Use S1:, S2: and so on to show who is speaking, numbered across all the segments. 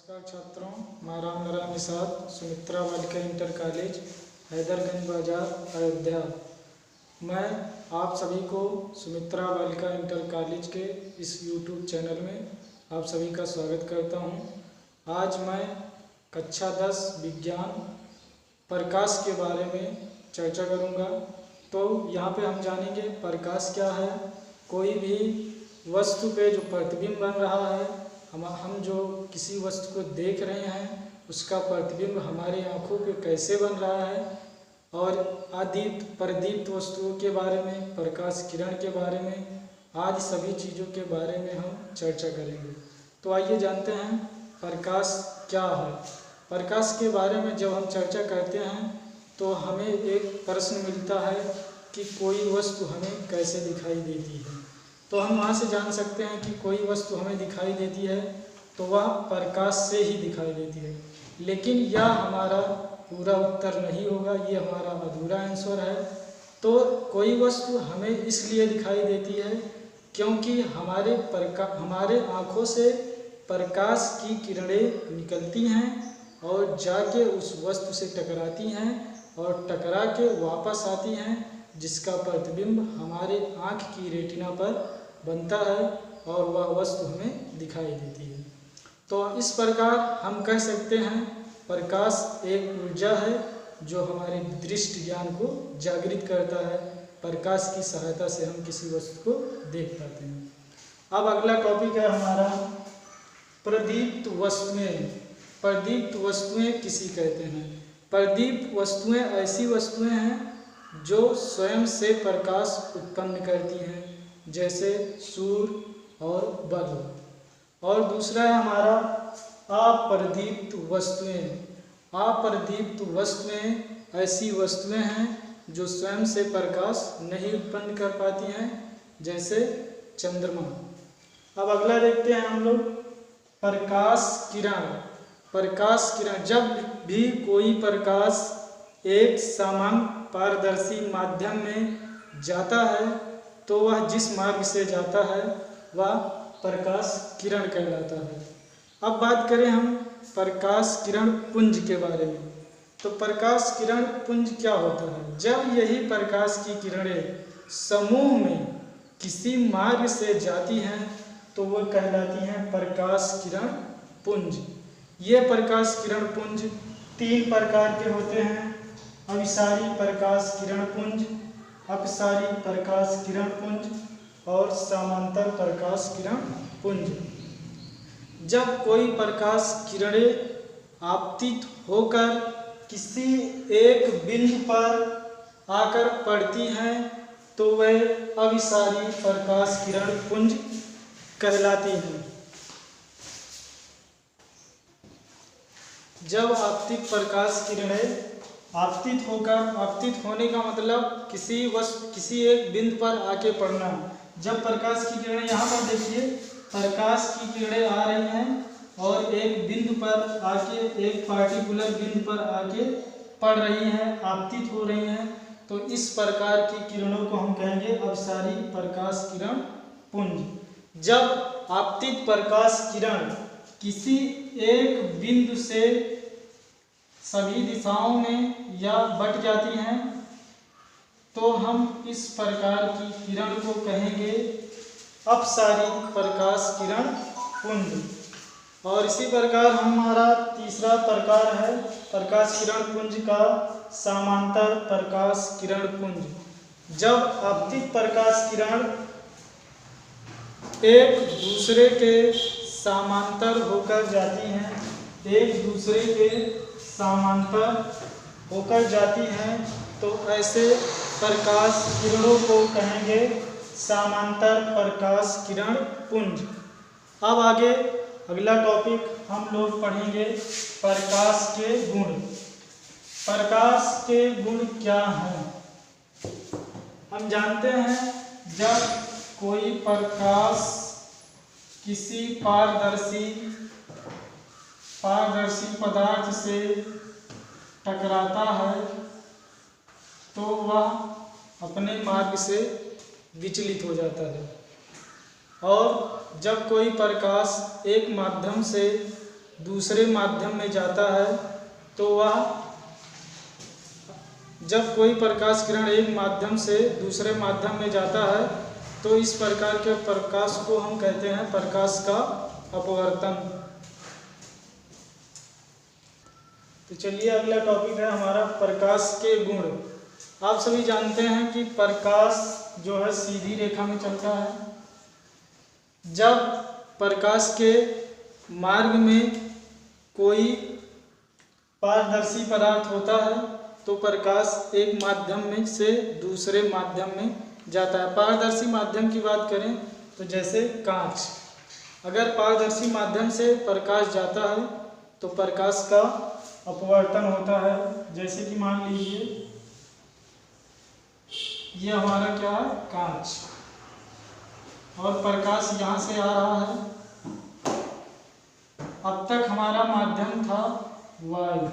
S1: नमस्कार छात्रों, मैं राम नारायण निषाद, सुमित्रा बालिका इंटर कॉलेज, हैदरगंज बाजार, अयोध्या। मैं आप सभी को सुमित्रा बालिका इंटर कॉलेज के इस यूट्यूब चैनल में आप सभी का स्वागत करता हूं। आज मैं कक्षा 10 विज्ञान प्रकाश के बारे में चर्चा करूंगा। तो यहाँ पे हम जानेंगे प्रकाश क्या है। कोई भी वस्तु पे जो प्रतिबिंब बन रहा है, हम जो किसी वस्तु को देख रहे हैं उसका प्रतिबिंब हमारी आँखों पे कैसे बन रहा है, और अदीप्त प्रदीप्त वस्तुओं के बारे में, प्रकाश किरण के बारे में, आदि सभी चीज़ों के बारे में हम चर्चा करेंगे। तो आइए जानते हैं प्रकाश क्या है। प्रकाश के बारे में जब हम चर्चा करते हैं तो हमें एक प्रश्न मिलता है कि कोई वस्तु हमें कैसे दिखाई देती है। तो हम वहाँ से जान सकते हैं कि कोई वस्तु हमें दिखाई देती है तो वह प्रकाश से ही दिखाई देती है। लेकिन यह हमारा पूरा उत्तर नहीं होगा, ये हमारा अधूरा आंसर है। तो कोई वस्तु हमें इसलिए दिखाई देती है क्योंकि हमारे आँखों से प्रकाश की किरणें निकलती हैं और जाके उस वस्तु से टकराती हैं और टकरा के वापस आती हैं, जिसका प्रतिबिंब हमारे आँख की रेटिना पर बनता है और वह वस्तु हमें दिखाई देती है। तो इस प्रकार हम कह सकते हैं प्रकाश एक ऊर्जा है जो हमारे दृष्टि ज्ञान को जागृत करता है। प्रकाश की सहायता से हम किसी वस्तु को देख पाते हैं। अब अगला टॉपिक है हमारा प्रदीप्त वस्तुएं। प्रदीप्त वस्तुएं किसी कहते हैं। प्रदीप्त वस्तुएं ऐसी वस्तुएं हैं जो स्वयं से प्रकाश उत्पन्न करती हैं, जैसे सूर्य और बल्ब। और दूसरा है हमारा अप्रदीप्त वस्तुएं। अप्रदीप्त वस्तुएं ऐसी वस्तुएं हैं जो स्वयं से प्रकाश नहीं उत्पन्न कर पाती हैं, जैसे चंद्रमा। अब अगला देखते हैं हम लोग प्रकाश किरण। प्रकाश किरण, जब भी कोई प्रकाश एक समान पारदर्शी माध्यम में जाता है तो वह जिस मार्ग से जाता है वह प्रकाश किरण कहलाता है। अब बात करें हम प्रकाश किरण पुंज के बारे में। तो प्रकाश किरण पुंज क्या होता है? जब यही प्रकाश की किरणें समूह में किसी मार्ग से जाती हैं तो वह कहलाती हैं प्रकाश किरण पुंज। ये प्रकाश किरण पुंज 3 प्रकार के होते हैं: अभिसारी प्रकाश किरण पुंज, अपसारी प्रकाश किरण पुंज और समांतर प्रकाश किरण पुंज। जब कोई प्रकाश किरणें आपतित होकर किसी एक बिंदु पर आकर पड़ती हैं तो वह अभिसारी प्रकाश किरण पुंज कहलाती हैं। जब आपतित प्रकाश किरणें आपतित होने का मतलब किसी एक बिंदु पर आके पड़ना। जब प्रकाश की किरणें यहाँ पर देखिए, प्रकाश की किरणें आ रही हैं और एक बिंदु पर आके, एक पार्टिकुलर बिंदु पर आके पड़ रही हैं, आपतित हो रही हैं, तो इस प्रकार की किरणों को हम कहेंगे अभिसारी प्रकाश किरण पुंज। जब आपतित प्रकाश किरण किसी एक बिंदु से सभी दिशाओं में या बट जाती हैं तो हम इस प्रकार की किरण को कहेंगे अपसारी प्रकाश किरण पुंज। और इसी प्रकार हमारा तीसरा प्रकार है प्रकाश किरण पुंज का समांतर प्रकाश किरण पुंज। जब आपतित प्रकाश किरण एक दूसरे के समांतर होकर जाती हैं, तो ऐसे प्रकाश किरणों को कहेंगे समांतर प्रकाश किरण पुंज। अब आगे अगला टॉपिक हम लोग पढ़ेंगे प्रकाश के गुण। प्रकाश के गुण क्या हैं? हम जानते हैं जब कोई प्रकाश किसी पारदर्शी पदार्थ से टकराता है तो वह अपने मार्ग से विचलित हो जाता है। और जब कोई प्रकाश एक माध्यम से दूसरे माध्यम में जाता है तो वह, जब कोई प्रकाश किरण एक माध्यम से दूसरे माध्यम में जाता है तो इस प्रकार के प्रकाश को हम कहते हैं प्रकाश का अपवर्तन। तो चलिए अगला टॉपिक है हमारा प्रकाश के गुण। आप सभी जानते हैं कि प्रकाश जो है सीधी रेखा में चलता है। जब प्रकाश के मार्ग में कोई पारदर्शी पदार्थ होता है तो प्रकाश एक माध्यम में से दूसरे माध्यम में जाता है। पारदर्शी माध्यम की बात करें तो जैसे कांच, अगर पारदर्शी माध्यम से प्रकाश जाता है तो प्रकाश का अपवर्तन होता है। जैसे कि मान लीजिए ये हमारा क्या है, कांच, और प्रकाश यहाँ से आ रहा है। अब तक हमारा माध्यम था वायु।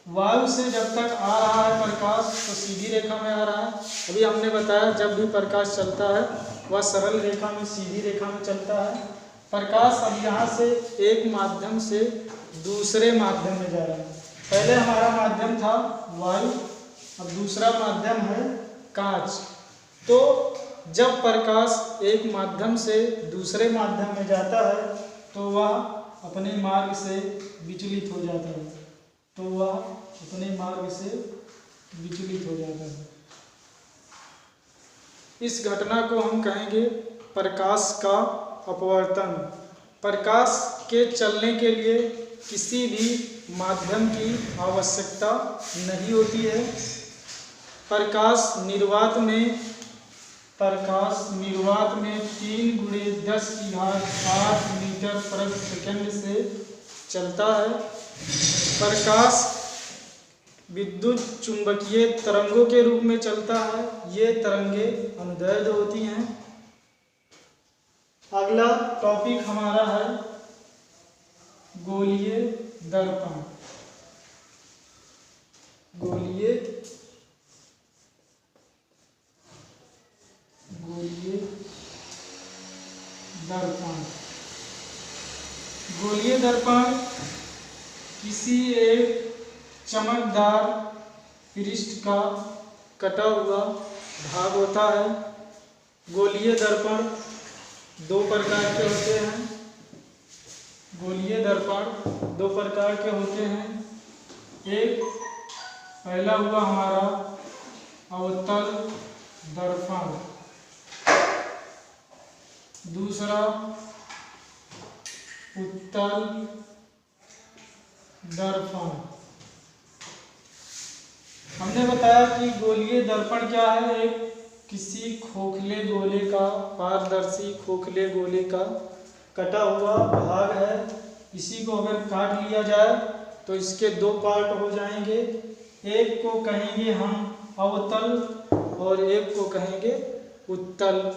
S1: वायु से जब तक आ रहा है प्रकाश तो सीधी रेखा में आ रहा है। अभी हमने बताया जब भी प्रकाश चलता है वह सरल रेखा में, सीधी रेखा में चलता है। प्रकाश अब यहाँ से एक माध्यम से दूसरे माध्यम में जा रहा है। पहले हमारा माध्यम था वायु, अब दूसरा माध्यम है कांच। तो जब प्रकाश एक माध्यम से दूसरे माध्यम में जाता है तो वह अपने मार्ग से विचलित हो जाता है, तो वह अपने मार्ग से विचलित हो जाता है। इस घटना को हम कहेंगे प्रकाश का अपवर्तन। प्रकाश के चलने के लिए किसी भी माध्यम की आवश्यकता नहीं होती है। प्रकाश निर्वात में 3×10⁸ मीटर प्रति सेकंड से चलता है। प्रकाश विद्युत चुंबकीय तरंगों के रूप में चलता है। ये तरंगें अनुदैर्ध्य होती हैं। अगला टॉपिक हमारा है गोलीय दर्पण। गोलीय दर्पण। गोलीय दर्पण किसी एक चमकदार पृष्ठ का कटा हुआ भाग होता है। गोलीय दर्पण दो प्रकार के होते हैं। गोलीय दर्पण दो प्रकार के होते हैं। एक पहला हुआ हमारा अवतल दर्पण, दूसरा उत्तल दर्पण। हमने बताया कि गोलीय दर्पण क्या है, एक किसी खोखले गोले का, पारदर्शी खोखले गोले का कटा हुआ भाग है। इसी को अगर काट लिया जाए तो इसके दो पार्ट हो जाएंगे। एक को कहेंगे हम अवतल और एक को कहेंगे उत्तल,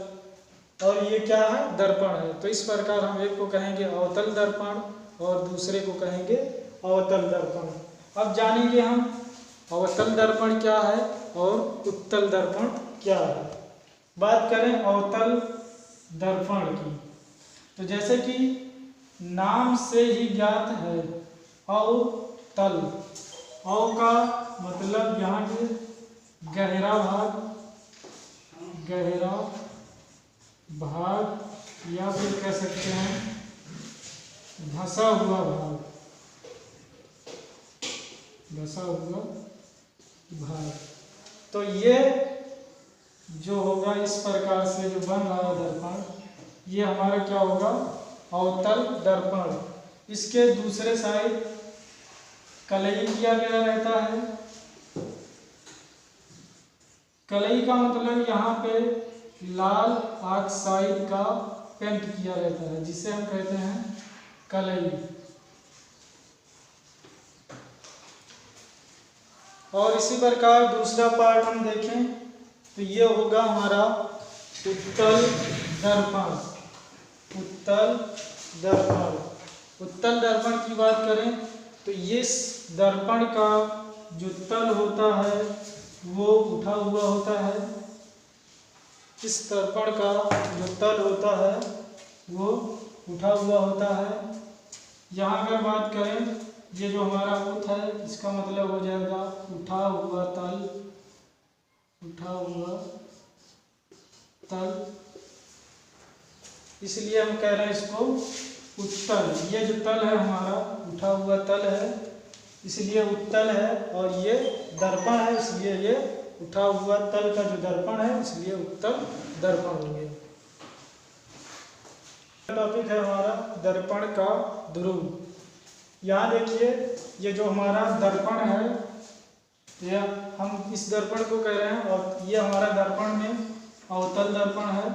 S1: और ये क्या है, दर्पण है। तो इस प्रकार हम एक को कहेंगे अवतल दर्पण और दूसरे को कहेंगे अवतल दर्पण। अब जानेंगे हम अवतल दर्पण क्या है और उत्तल दर्पण क्या है। बात करें अवतल दर्पण की तो जैसे कि नाम से ही ज्ञात है अवतल, अव का मतलब यहाँ के गहरा भाग या फिर कह सकते हैं धंसा हुआ भाग, तो ये जो होगा इस प्रकार से जो बन रहा है दर्पण, ये हमारा क्या होगा, अवतल दर्पण। इसके दूसरे साइड कलई किया गया रहता है। कलई का मतलब यहाँ पे लाल ऑक्साइड का पेंट किया रहता है, जिसे हम कहते हैं कलई। और इसी प्रकार दूसरा पार्ट हम देखें तो ये होगा हमारा उत्तल दर्पण। उत्तल दर्पण की बात करें तो ये दर्पण का जो तल होता है वो उठा हुआ होता है। इस दर्पण का जो तल होता है वो उठा हुआ होता है। यहाँ अगर बात करें, ये जो हमारा उत है इसका मतलब हो जाएगा उठा हुआ तल, उठा हुआ तल, इसलिए हम कह रहे हैं इसको उत्तल। ये जो तल है हमारा उठा हुआ तल है, इसलिए उत्तल है, और ये दर्पण है, इसलिए ये उठा हुआ तल का जो दर्पण है इसलिए उत्तल दर्पण हो गया। टॉपिक है हमारा दर्पण का ध्रुव। यहाँ देखिए, ये जो हमारा दर्पण है, ये हम इस दर्पण को कह रहे हैं, और ये हमारा दर्पण में अवतल दर्पण है,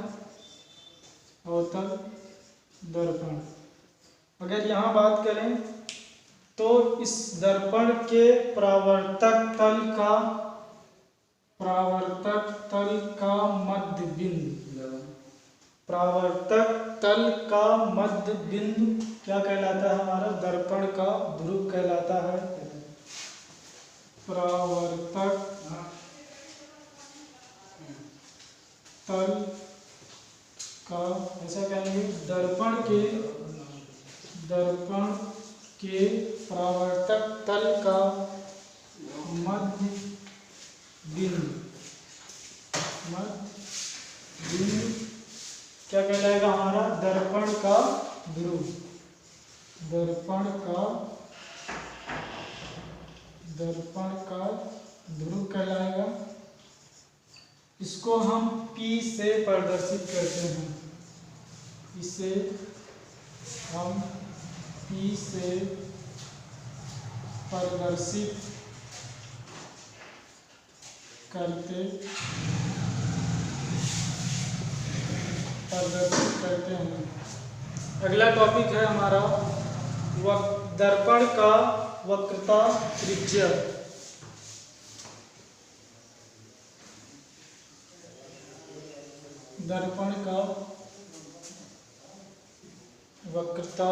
S1: अवतल दर्पण। अगर यहाँ बात करें तो इस दर्पण के परावर्तक तल का मध्य बिंदु, परावर्तक तल का मध्य बिंदु क्या कहलाता है? हमारा दर्पण का ध्रुव कहलाता है। परावर्तक तल का, ऐसा कहेंगे, दर्पण के परावर्तक तल का मध्य बिंदु क्या कहलाएगा? हमारा दर्पण का ध्रुव, दर्पण का ध्रुव कहलाएगा। इसको हम P से प्रदर्शित करते हैं, इसे हम P से प्रदर्शित करते हैं। अगला टॉपिक है हमारा दर्पण का वक्रता त्रिज्या। दर्पण का वक्रता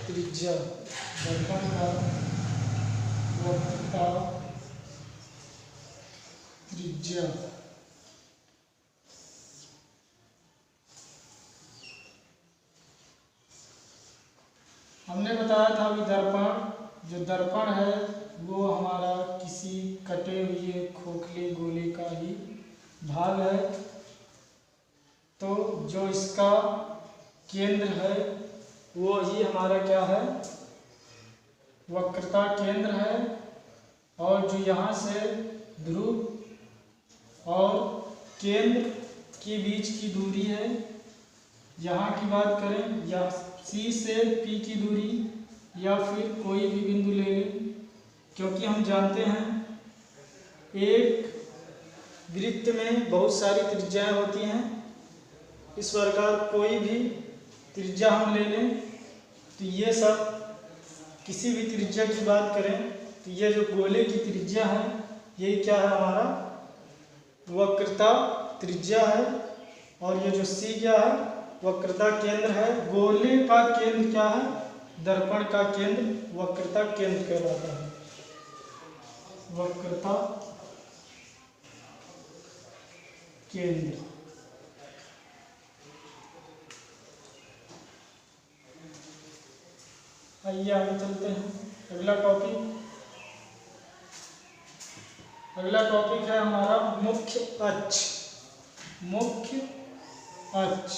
S1: त्रिज्या, दर्पण का वक्रता त्रिज्या। हमने बताया था अभी जो दर्पण है वो हमारा किसी कटे हुए खोखले गोले का ही भाग है। तो जो इसका केंद्र है वो ही हमारा क्या है? वक्रता केंद्र है। और जो यहाँ से ध्रुव और केंद्र के बीच की दूरी है, यहाँ की बात करें, या C से P की दूरी, या फिर कोई भी बिंदु ले लें, क्योंकि हम जानते हैं एक वृत्त में बहुत सारी त्रिज्याएं होती हैं। इस प्रकार कोई भी त्रिज्या हम ले लें तो ये सब, किसी भी त्रिज्या की बात करें तो ये जो गोले की त्रिज्या है ये क्या है? हमारा वक्रता त्रिज्या है। और ये जो C क्या है? वक्रता केंद्र है। गोले का केंद्र क्या है? दर्पण का केंद्र वक्रता केंद्र कहलाता है, वक्रता केंद्र। आइए आगे चलते हैं। अगला टॉपिक है हमारा मुख्य अक्ष। मुख्य अक्ष,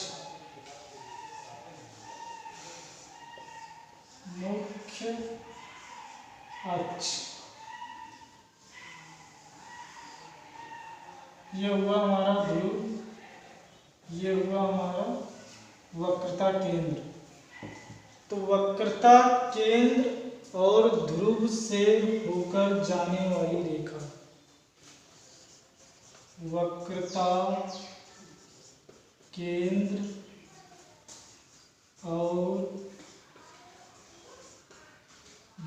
S1: मुख्य अक्ष, ये हुआ हमारा ध्रुव, ये हुआ हमारा वक्रता केंद्र। तो वक्रता केंद्र और ध्रुव से होकर जाने वाली रेखा, वक्रता केंद्र और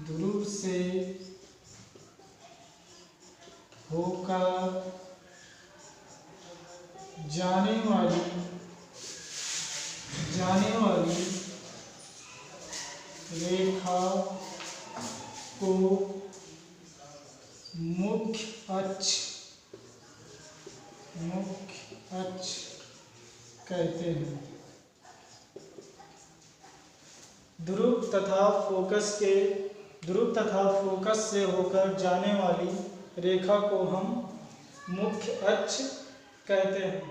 S1: ध्रुव से होकर जाने वाली रेखा को मुख्य अक्ष कहते हैं। ध्रुव तथा फोकस से होकर जाने वाली रेखा को हम मुख्य अक्ष कहते हैं।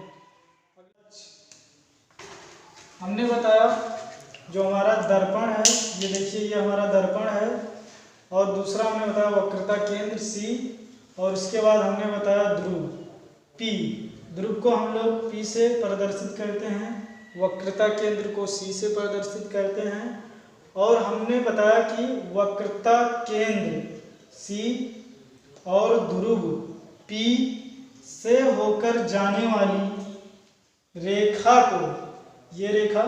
S1: हमने बताया जो हमारा दर्पण है, ये देखिए ये हमारा दर्पण है, और दूसरा हमने बताया वक्रता केंद्र C, और उसके बाद हमने बताया ध्रुव P। ध्रुव को हम लोग P से प्रदर्शित करते हैं, वक्रता केंद्र को C से प्रदर्शित करते हैं, और हमने बताया कि वक्रता केंद्र C और ध्रुव P से होकर जाने वाली रेखा को, ये रेखा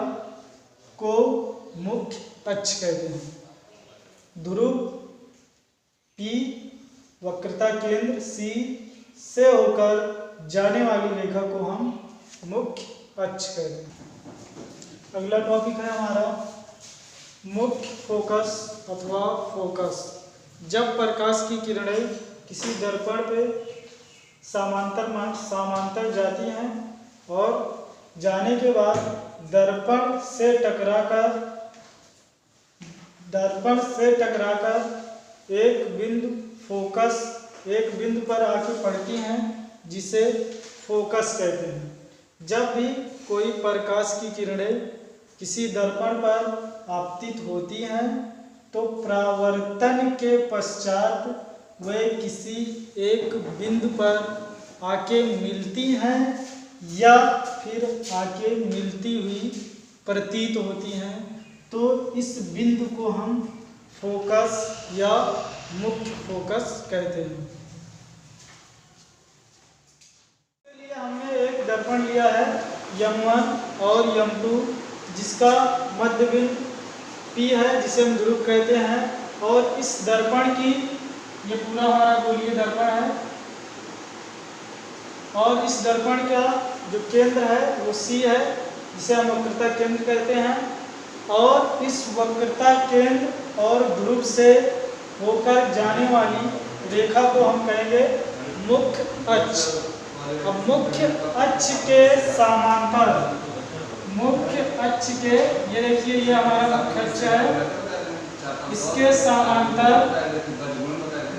S1: को मुख्य अक्ष कहते हैं। ध्रुव P वक्रता केंद्र C से होकर जाने वाली रेखा को हम मुख्य अक्ष कहते हैं। अगला टॉपिक है हमारा मुख्य फोकस अथवा फोकस। जब प्रकाश की किरणें किसी दर्पण पे समांतर जाती हैं और जाने के बाद दर्पण से टकराकर एक बिंदु पर आके पड़ती हैं, जिसे फोकस कहते हैं। जब भी कोई प्रकाश की किरणें किसी दर्पण पर आपतित होती हैं तो परावर्तन के पश्चात वे किसी एक बिंदु पर आके मिलती हैं या फिर आके मिलती हुई प्रतीत होती हैं, तो इस बिंदु को हम फोकस या मुख्य फोकस कहते हैं। इसके लिए हमने एक दर्पण लिया है M1 और M2, जिसका मध्य बिंदु P है, जिसे हम ध्रुव कहते हैं, और इस दर्पण की, ये पूरा हमारा गोलीय दर्पण है, और इस दर्पण का जो केंद्र है वो C है, जिसे हम वक्रता केंद्र कहते हैं, और इस वक्रता केंद्र और ध्रुव से होकर जाने वाली रेखा को हम कहेंगे मुख्य अक्ष। अब मुख्य अक्ष के समांतर, मुख्य अक्ष के, ये देखिए ये हमारा मुख्य अक्ष है, इसके समांतर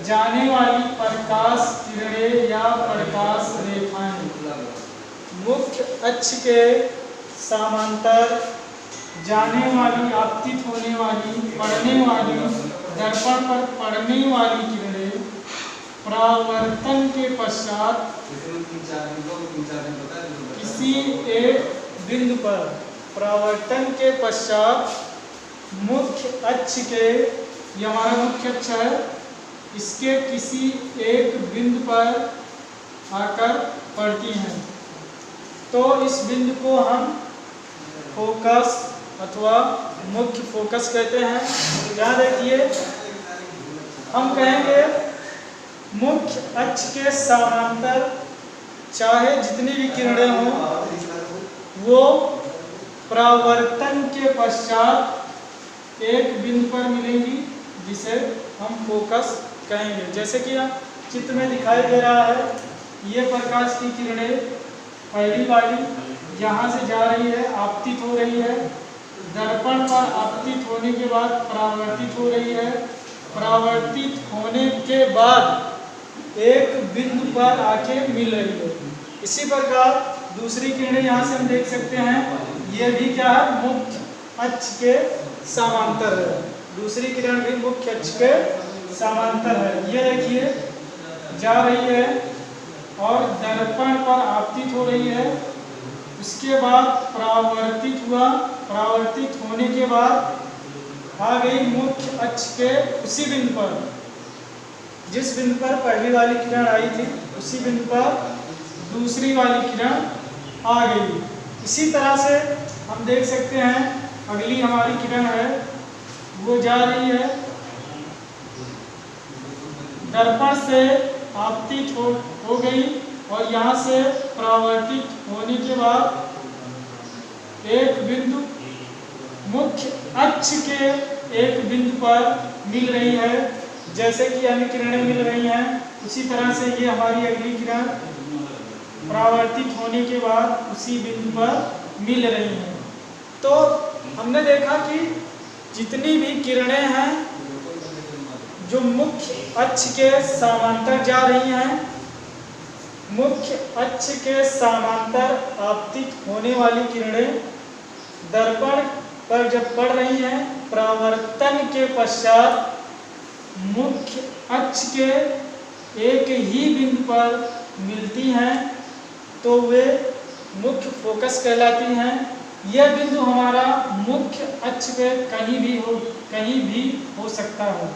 S1: जाने वाली प्रकाश किरणें या प्रकाश रेखाएं, मुख्य अक्ष के समांतर जाने वाली, आपतित होने वाली, पड़ने वाली, दर्पण पर पड़ने वाली किरणें परावर्तन के पश्चात किसी एक बिंदु पर, परावर्तन के पश्चात मुख्य अक्ष के, ये हमारा मुख्य अक्ष है, इसके किसी एक बिंदु पर आकर पड़ती हैं, तो इस बिंदु को हम फोकस अथवा मुख्य फोकस कहते हैं। याद रखिए, हम कहेंगे मुख्य अक्ष के समांतर चाहे जितनी भी किरणें हों, वो परावर्तन के पश्चात एक बिंदु पर मिलेंगी, जिसे हम फोकस कहेंगे। जैसे कि चित्र में दिखाई दे रहा है, ये प्रकाश की किरणें पहली वाली यहाँ से जा रही है, आपतित हो रही है, दर्पण पर आपतित होने के बाद परावर्तित हो रही है, परावर्तित होने के बाद एक बिंदु पर आके मिल रही है। इसी प्रकार दूसरी किरणें यहाँ से हम देख सकते हैं, ये भी क्या है, मुख्य अक्ष के समांतर है। दूसरी किरण भी मुख्य अक्ष के समांतर है। ये देखिए जा रही है और दर्पण पर आपतित हो रही है, उसके बाद परावर्तित हुआ, परावर्तित होने के बाद आ गई मुख्य अक्ष के उसी बिंदु पर, जिस बिंदु पर पहली वाली किरण आई थी, उसी बिंदु पर दूसरी वाली किरण आ गई। इसी तरह से हम देख सकते हैं, अगली हमारी किरण है, वो जा रही है, दर्पण से आपतित हो गई और यहाँ से परावर्तित होने के बाद एक बिंदु मुख्य अक्ष के एक बिंदु पर मिल रही है। जैसे कि अन्य किरणें मिल रही हैं, उसी तरह से ये हमारी अगली किरण परावर्तित होने के बाद उसी बिंदु पर मिल रही हैं। तो हमने देखा कि जितनी भी किरणें हैं जो मुख्य अक्ष के समांतर जा रही हैं, मुख्य अक्ष के समांतर आपतित होने वाली किरणें दर्पण पर जब पड़ रही हैं, परावर्तन के पश्चात मुख्य अक्ष के एक ही बिंदु पर मिलती हैं तो वे मुख्य फोकस कहलाती हैं। यह बिंदु हमारा मुख्य अक्ष पे कहीं भी हो सकता है।